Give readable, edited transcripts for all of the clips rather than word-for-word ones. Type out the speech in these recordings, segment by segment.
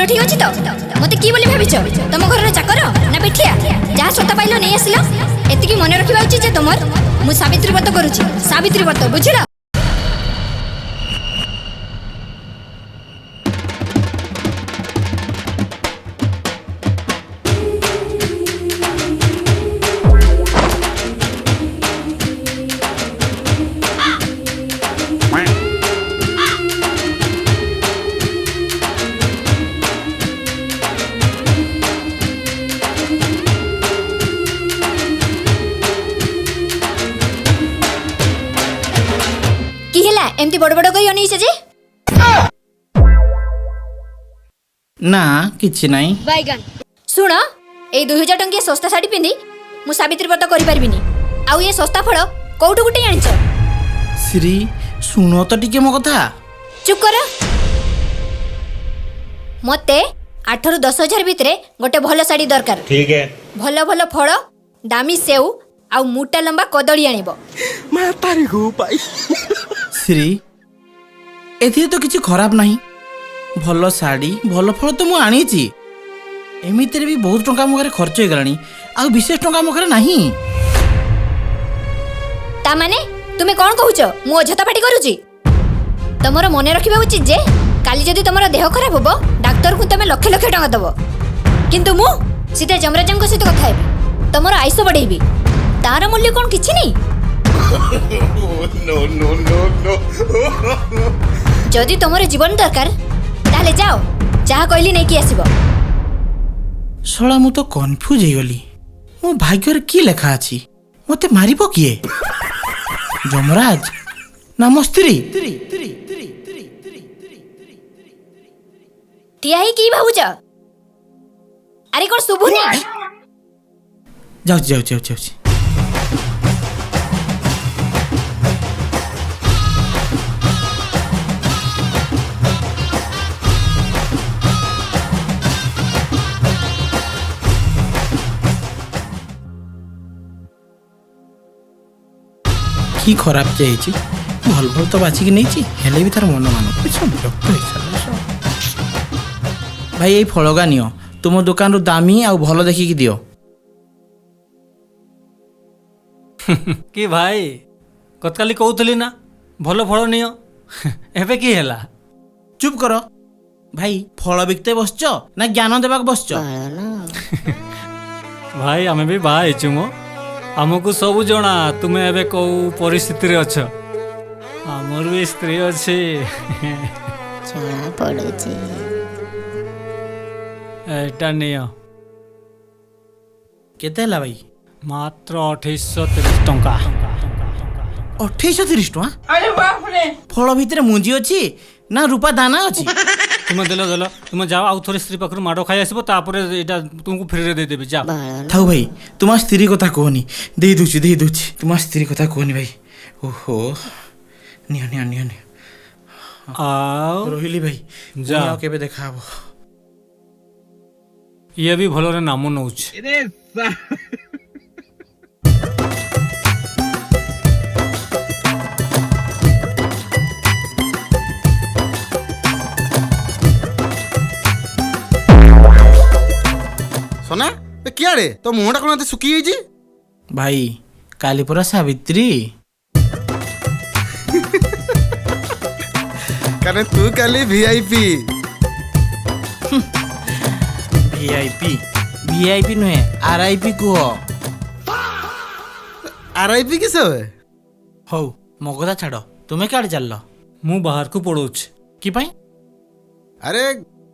ठीक अछि तो मते की बोली भाबिछ तुम घर चाकर ना बेठिया जहाँ स्वता पाइलो नहीं आसिल एतिकी मन रखिबा उचित जे तुमर मु सावित्री व्रत करूची सावित्री व्रत बुझिला। एमती बड़ बड़ कही अनीस जे ना किछि नाही बैगन सुन ए 2000 टंकिया सस्ता साड़ी पिंदी मु सावित्री व्रत करि परबिनी आउ ये सस्ता फळ कोउठु गुटे आनिछ श्री सुनो तो टिके मो कथा चुप कर मते 8 रु 10 हजार भितरे गोटे भलो साड़ी दरकार ठीक है भलो भलो फळ दामी सेउ आउ मुटा लंबा कदड़ी आनिबो मैं तारी गो पाई श्री एथि तो किछि खराब नाही भलो साड़ी भलो फल तो मु आनीची एमितिर भी बहुत टंका मो घरे खर्च हो गलानी आ विशेष टंका मो घरे नाही ता माने तुमे कोन कहूछ मु अझता पाटी करूची तमरो मने रखिबा उचित जे काली जदी तमरो देह खराब होबो डाक्टर को तमे लक्ष लक्ष टंका दबो किंतु मु सीधे जमराजंग सहित कथा हेबी तमरो आयुष बढ़ेबी तार मूल्य कोन किछि नहीं नो नो नो नो जदि तुमर जीवन दरकार ताले जाओ जहाँ कहली नहीं कि आसीबो शला मु तो कन्फ्यूज हो गली मो भाग्य रे की लेखा अछि मते मारिबो किए जमराज ना मो स्त्री टिया ही की भाबुच अरे कोन सुबुनी जाऊ जाऊ जाऊ जाऊ की खराब चाहिए भल भल तो बाछिकी नहीं हेले भी तार मन मान भाई ये फलगा नियो तुम दुकान रु दामी आउ भल देखिकी दियो कि भाई कतकाली कहूली ना भल फल नियो एबे की हैला चुप करो भाई फल बिकते बसच ना ज्ञान देवाक बसच भाई आमे भी बाहा हेचु मो आमको सब जना तुम्हें एबे कौ परिस्थिति रे अछ आमर भी स्त्री अच्छे एटा नियो केते हला भाई मात्र 2830 टंका 2830 टका अरे बाप रे फल भितरे मुंजी अछि ना रूपा दाना अछि तुम देलो तुम जाओ आउ थोड़ी स्त्री पाखर माडो खाई आसीबो तापर एटा तुमको फ्री रे दे देबी जा थाउ भाई तुम स्त्री कथा कहनी दे दूची तुम स्त्री कथा कहनी भाई ओहो निया निया निया आओ रोहिली भाई जा केबे देखाबो ये भी भलो रे नाम नउछ सोना क्या रे तो मुहटा कोन सुखी जाई भाई काली पुरा सावित्री कारण तू काली वीआईपी वीआईपी नुहे आरआईपी को आरआईपी किस हौ मो कथा छाड़ तुम्हें काढ़ चल मु बाहर को पड़ोछ कि पाई अरे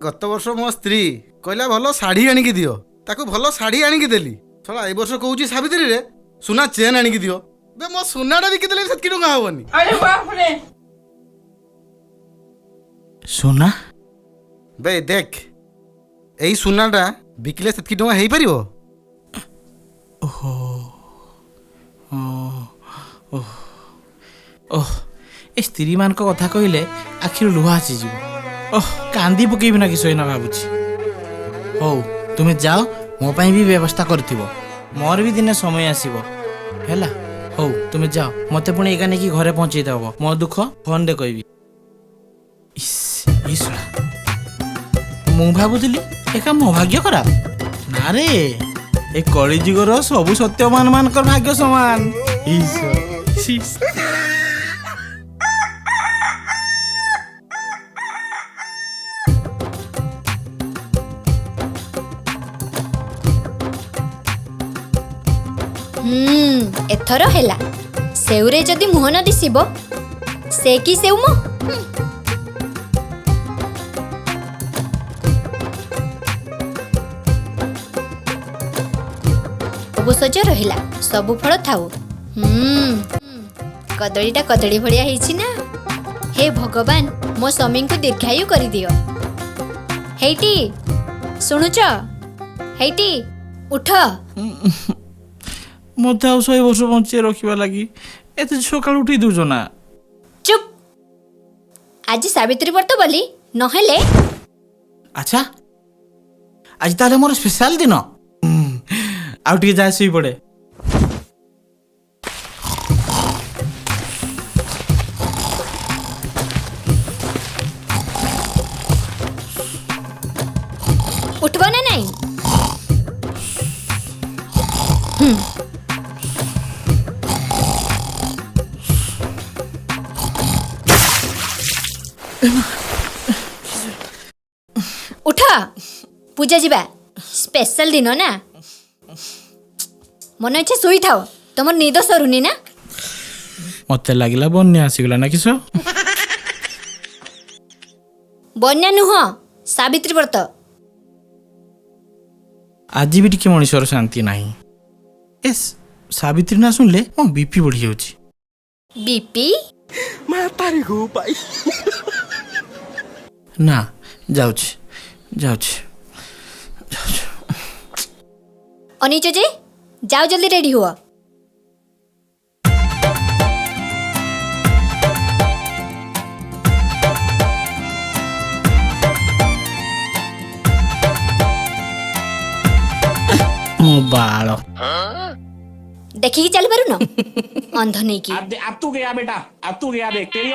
गत वर्ष मो स्त्री कहला भलो साड़ी आनिकी दियो ताको भलो साड़ी आनिकी देली छला ए वर्ष कहूची सावित्री रे सुना चेन आनिकी दियो बे मो सुनाटा बिकी देले सेतकी टका होबनी अरे बाप रे सुना बे देख एई सुनाटा बिकिले सेतकी टका हेई परिबो ओहो ओह ओह ए स्त्री मान को कथा कहले आखिर लुहा आसी जीव ओह कांदी पकेबी ना कि सोइना भाबुची हौ तुमे जाओ मो पाई भी व्यवस्था करथिबो मोर भी दिने समय आसीबो हैला हौ तुमे जाओ मते पुणी एका नेकी घरे पहुंचई देबो मो दुख फोन दे कहबी इस ମୁଁ ଭାବୁଥିଲି ଏକା ମୋ ଭାଗ୍ୟ ଖରାପ ନା ରେ ଏ କଳିଯୁଗର ସବୁ ସତ୍ୟବାନ ମାନଙ୍କର ଭାଗ୍ୟ ସମାନ ଏଥର ହେଲା ସେଉରେ ଯଦି ମୁହଁ ନ ଦିଶିବ ସେ କି ସେଉ ମୋ ସବୁ ସଜ ରହିଲା ସବୁ ଫଳ ଥାଉ କଦଳୀଟା କଦଳୀ ଭଳିଆ ହେଇଛି ନା ହେ ଭଗବାନ ମୋ ସ୍ୱାମୀଙ୍କୁ ଦୀର୍ଘାୟୁ କରିଦିଅ ହେଇଟି ଶୁଣୁଛ ହେଇଟି ଉଠ ମତେ ଆଉ 100 ବର୍ଷ ବଞ୍ଚେଇ ରଖିବା ଲାଗି ଏତେ ସକାଳୁ ଉଠେଇ ଦଉଛ ନା ଚୁପ୍ ଆଜି ସାବିତ୍ରୀ ବ୍ରତ ବୋଲି ନହେଲେ ଆଚ୍ଛା ଆଜି ତାହେଲେ ମୋର ସ୍ପେଶାଲ ଦିନ ଆଉ ଟିକେ ଯାଏ ଶୋଇ ପଡେ ଉଠବ ନା ନାଇଁ ଉଠ ପୂଜା ଯିବା ସ୍ପେଶାଲ ଦିନ ନା ମନ ଇଚ୍ଛା ଶୋଇଥାଅ ତମର ନିଦ ସରୁନି ନା ମତେ ଲାଗିଲା ବନ୍ୟା ଆସିଗଲା ନା କିସ ବନ୍ୟା ନୁହଁ ସାବିତ୍ରୀ ବ୍ରତ ଆଜି ବି ଟିକେ ମଣିଷର ଶାନ୍ତି ନାହିଁ ଏ ସାବିତ୍ରୀ ନା ଶୁଣିଲେ ମୋ ବିପି ବଢି ଯାଉଛି ବିପି ନା ଯାଉଛି ଯାଉଛି ଅନିଚ ଯେ ଯାଅ ଜଲ୍ଦି ରେଡି ହୁଅ ମୋ ବାଳ ଦେଖିକି ଚାଲି ପାରୁନ ଅନ୍ଧ ନେଇକି अब तू गया बेटा अब तू गया देख तेरी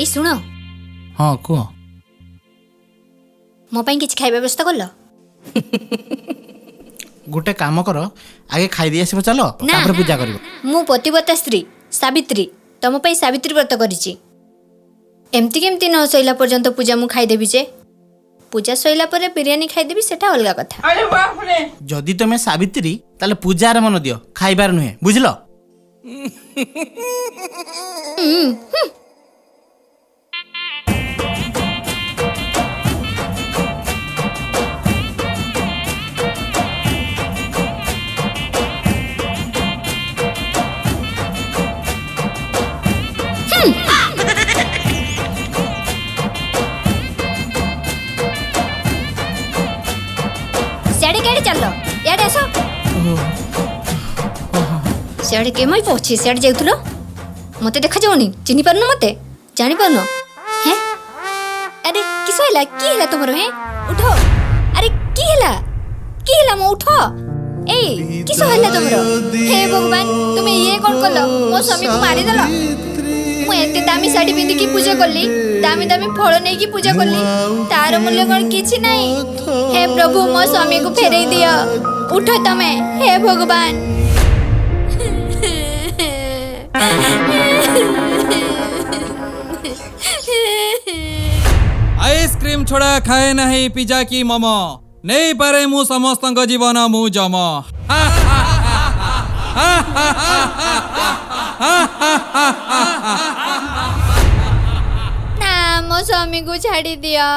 ଏଇ ଶୁଣ ହଁ କୁହ ମୋ ପାଇଁ କିଛି ଖାଇବା ବ୍ୟବସ୍ଥା କଲ ଗୋଟେ କାମ କର ଆଗେ ଖାଇଦେଇ ଆସିବ ଚାଲ ନା ତାପରେ ପୂଜା କରିବ ମୁଁ ପତିବ୍ରତା ସ୍ତ୍ରୀ ସାବିତ୍ରୀ ତମ ପାଇଁ ସାବିତ୍ରୀ ବ୍ରତ କରିଛି ଏମିତି କେମିତି ନ ସଇଲା ପର୍ଯ୍ୟନ୍ତ ପୂଜା ମୁଁ ଖାଇଦେବି ଯେ ପୂଜା ସଇଲା ପରେ ବିରିୟାନୀ ଖାଇଦେବି ସେଟା ଅଲଗା କଥା ଯଦି ତମେ ସାବିତ୍ରୀ ତାହେଲେ ପୂଜାରେ ମନ ଦିଅ ଖାଇବାର ନୁହେଁ ବୁଝିଲ ସିଆଡ଼େ କେଡ଼େ ଚାଲ ଇଆଡ଼େ ଆସ ସିଆଡ଼େ କେମଇ ପଛେ ସିଆଡ଼େ ଯାଉଥିଲ ମତେ ଦେଖାଯାଉନି ଚିହ୍ନି ପାରୁନ ମତେ ଜାଣିପାରୁନ ହେଁ ଆରେ କିସ ହେଲା କି ହେଲା ତମର ହେଁ ଉଠ ଆରେ କି ହେଲା ମୋ ଉଠ ଏଇ କିସ ହେଲା ତମର ହେ ଭଗବାନ ତୁମେ ଇଏ କ'ଣ କଲ ମୋ ସ୍ୱାମୀକୁ ମାରିଦେଲ ମୁଁ ଏତେ ଦାମୀ ଶାଢ଼ୀ ପିନ୍ଧିକି ପୂଜା କଲି ଦାମୀ ଦାମୀ ଫଳ ନେଇକି ପୂଜା କଲି ତାର ମୂଲ୍ୟ କ'ଣ କିଛି ନାହିଁ ହେ ପ୍ରଭୁ ମୋ ସ୍ୱାମୀକୁ ଫେରେଇ ଦିଅ ଉଠ ତମେ ହେ ଭଗବାନ आइसक्रीम छोड़ा खाए नहीं पिज्जा की मोमो नहीं पारे मु समस्त जीवन मु जम ନା ମୋ ସ୍ୱାମୀକୁ ଛାଡ଼ି ଦିଅ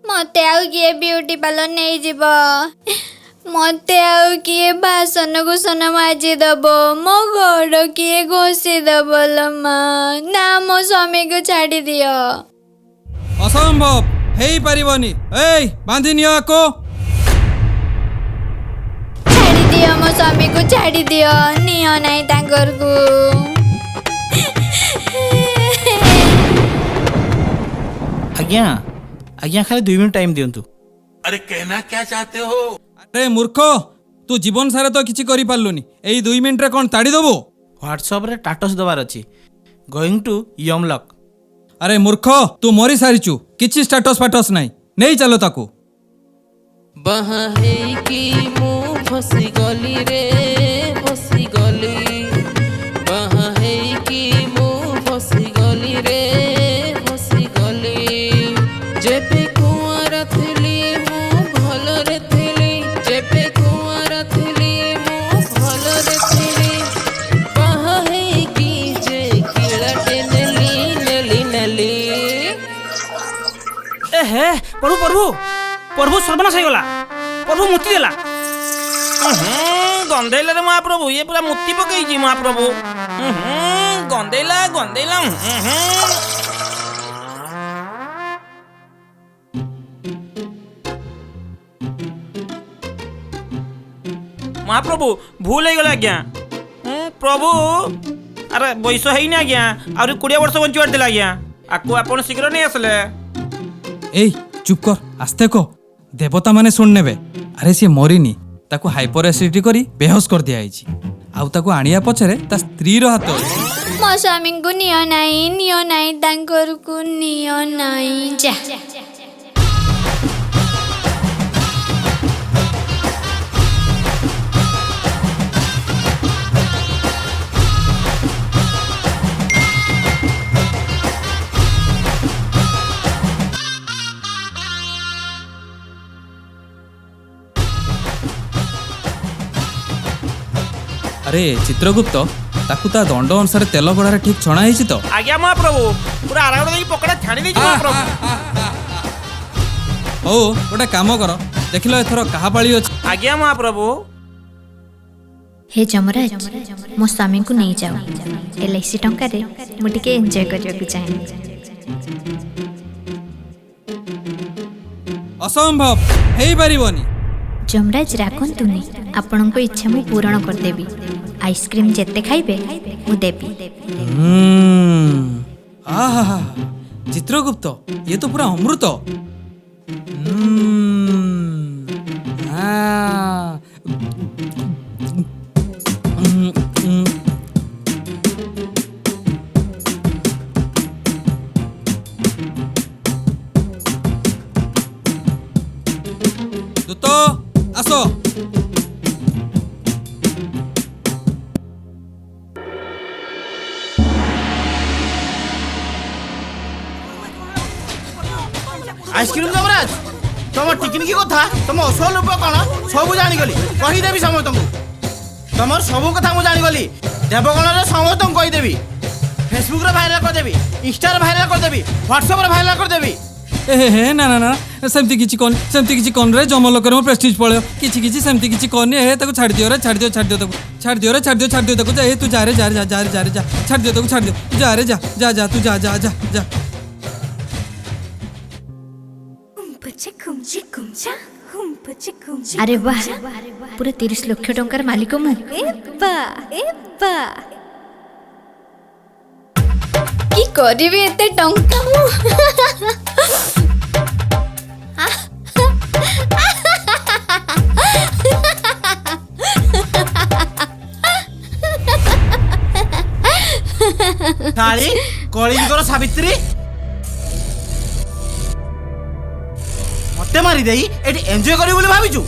ମତେ ଆଉ କିଏ ବ୍ୟୁଟି ପାର୍ଲର ନେଇଯିବ ମତେ ଆଉ କିଏ ବାସନକୁସନ ମାଜିଦବ ମୋ ଗୋଡ଼ କିଏ ଘଷିଦବ ଲୋ ମା ନା ମୋ ସ୍ୱାମୀକୁ ଛାଡ଼ି ଦିଅ ଅସମ୍ଭବ ହେଇପାରିବନି। ଏଇ ବାନ୍ଧି ନିଅ ଆକୁ। ଛାଡ଼ି ଦିଅ ମୋ ସ୍ୱାମୀକୁ ଛାଡ଼ି ଦିଅ ନିଅ ନାହିଁ ତାଙ୍କରକୁ ଆଜ୍ଞା ଆଜ୍ଞା ଖାଲି 2 ମିନିଟ୍ ଟାଇମ୍ ଦିଅନ୍ତୁ। अरे कहना क्या चाहते हो? ଆରେ ମୂର୍ଖ, ତୁ ଜୀବନ ସାରା ତ କିଛି କରିପାରିଲୁନି, ଏଇ 2 ମିନିଟ୍ରେ କ'ଣ ତାଡ଼ିଦେବୁ? ହ୍ୱାଟ୍ସଆପ୍ରେ ଟାଟସ୍ ଦେବାର ଅଛି। Going to Yamalok. ଆରେ ମୂର୍ଖ, ତୁ ମରି ସାରିଛୁ, କିଛି ଷ୍ଟାଟସ୍ ଫାଟସ୍ ନାହିଁ, ନେଇ ଚାଲ ତାକୁ। ବାହା ହେଇକି ମୁଁ ଫସିଗଲି ରେ ଫସିଗଲି ବାହା ହେଇକି ମୁଁ ଫସିଗଲି ରେ ଫସିଗଲି ଯେବେ କୁଆଁର ଥିଲି ମୁଁ ଭଲରେ ଥିଲି ଯେବେ କୁଆଁର ଥିଲି ମୁଁ ଭଲରେ ଥିଲି ବାହା ହେଇକି ଯେ କିଳାଟେ ନେଲି ନେଲି ନେଲି ଏ ହେ ପ୍ରଭୁ ପ୍ରଭୁ ପ୍ରଭୁ ସର୍ବନାଶ ହେଇଗଲା। ପ୍ରଭୁ ମୁତି ଦେଲା। ଗନ୍ଧେଇଲା ରେ ମହାପ୍ରଭୁ, ଇଏ ପୁରା ମୁତି ପକେଇଛି ମହାପ୍ରଭୁ। ଗନ୍ଧେଇଲା ଗନ୍ଧେଇଲା। ମହାପ୍ରଭୁ ଭୁଲ ହେଇଗଲା ଆଜ୍ଞା। ପ୍ରଭୁ ଆରେ ବୟସ ହେଇନି ଆଜ୍ଞା, ଆହୁରି 20 ବର୍ଷ ବଞ୍ଚିବାର ଥିଲା ଆଜ୍ଞା। ଆକୁ ଆପଣ ଶୀଘ୍ର ନେଇ ଆସିଲେ। ଏଇ ଚୁପ୍ କର, ଆସ୍ତେ କହ, ଦେବତା ମାନେ ଶୁଣି ନେବେ। ଆରେ ସିଏ ମରିନି, ତାକୁ ହାଇପର ଏସିଡିଟି କରି ବେହୋସ କରିଦିଆଯାଇଛି। ଆଉ ତାକୁ ଆଣିବା ପଛରେ ତା ସ୍ତ୍ରୀର ହାତ ଅଛି। ମୋ ସ୍ୱାମୀଙ୍କୁ ନିଅ ନାହିଁ ତାଙ୍କରକୁ ନିଅ ନାହିଁ ଯା ଆରେ ଚିତ୍ରଗୁପ୍ତ, ତାକୁ ତା ଦଣ୍ଡ ଅନୁସାରେ ତେଲ ଗଡ଼ାରେ ଠିକ୍ ଛଣା ହେଇଛି ତ? ଆଜ୍ଞା ମହାପ୍ରଭୁ, ପୁରା ଆରାଗଡ଼ ଦେଇକି ପକଡ଼ା ଛାଡ଼ି ଦେଇଛି ମହାପ୍ରଭୁ। ହଉ, ଗୋଟେ କାମ କର, ଦେଖିଲ ଏଥର କାହା ପାଳି ଅଛି? ଆଜ୍ଞା ମହାପ୍ରଭୁ। ହେ ଯମରାଜ ମୋ ସ୍ୱାମୀଙ୍କୁ ନେଇଯାଅ LIC ଟଙ୍କାରେ ମୁଁ ଟିକେ ଏନ୍ଜୟ କରିବାକୁ ଚାହେଁ ଅସମ୍ଭବ, ହେଇପାରିବନି। ଯମରାଜ ରାଗନ୍ତୁନି ଆପଣଙ୍କ ଇଚ୍ଛା ମୁଁ ପୂରଣ କରିଦେବି ଆଇସ୍କ୍ରିମ୍ ଯେତେ ଖାଇବେ ମୁଁ ଦେବି ଆହା, ଚିତ୍ରଗୁପ୍ତ, ଇଏ ତ ପୁରା ଅମୃତ। ଦୂତ ଆସ। ଆଇସ୍କ୍ରିମ୍ ଯମରାଜ, ତମ ଟିକିନିକି କଥା, ତମ ଅସଲ ରୂପ କ'ଣ ସବୁ ଜାଣିଗଲି, କହିଦେବି ସମସ୍ତଙ୍କୁ। ତମର ସବୁ କଥା ମୁଁ ଜାଣିଗଲି, ଦେବଗଣରେ ସମସ୍ତଙ୍କୁ କହିଦେବି, ଫେସବୁକ୍ରେ ଭାଇରାଲ କରିଦେବି, ଇନଷ୍ଟାରେ ଭାଇରାଲ କରିଦେବି, ହ୍ୱାଟ୍ସଆପ୍ରେ ଭାଇରାଲ କରିଦେବି। ହେ ନା ନା ନା, ସେମିତି କିଛି କନି, ସେମିତି କିଛି କନରେ ଜମଲୋକରେ ମୋ ପ୍ରେଷ୍ଟିଜ୍ ପଳେଇବ। କିଛି ସେମିତି କିଛି କନି। ତାକୁ ଛାଡ଼ି ଦିଅ ରେ, ଛାଡ଼ି ଦିଅ ତାକୁ, ଛାଡ଼ି ଦିଅ ରେ, ଛାଡ଼ି ଦିଅ ତାକୁ। ତୁ ଯା ରେ, ଯା ଛାଡ଼ି ଦିଅ ତାକୁ, ଛାଡ଼ି ଦିଅ, ଯା ରେ, ଯା ତୁ ଯା। ଆରେ ବାହ ପୁରା 30 ଲକ୍ଷ ଟଙ୍କାର ମାଲିକ ମୁଁ কি କରିବି ଏତେ ଟଙ୍କା ମୁଁ କାଳି କଳିଯୁଗର ସାବିତ୍ରୀ ମତେ ମାରି ଦେଇ ଏଠି ଏନ୍ଜୟ କରିବି ବୋଲି ଭାବିଛୁ?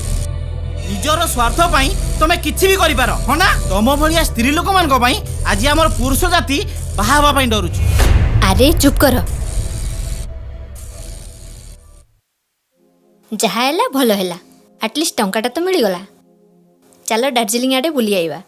ନିଜର ସ୍ୱାର୍ଥ ପାଇଁ ତମେ କିଛି ବି କରିପାର, ହଁ ନା? ତମ ଭଳିଆ ସ୍ତ୍ରୀ ଲୋକମାନଙ୍କ ପାଇଁ ଆଜି ଆମର ପୁରୁଷ ଜାତି ବାହା ହେବା ପାଇଁ ଡରୁଛୁ। ଆରେ ଚୁପ୍ କର, ଯାହା ହେଲା ଭଲ ହେଲା, ଆଟଲିଷ୍ଟ ଟଙ୍କାଟା ତ ମିଳିଗଲା। ଚାଲ ଦାର୍ଜିଲିଂ ଆଡ଼େ ବୁଲି ଆଇବା।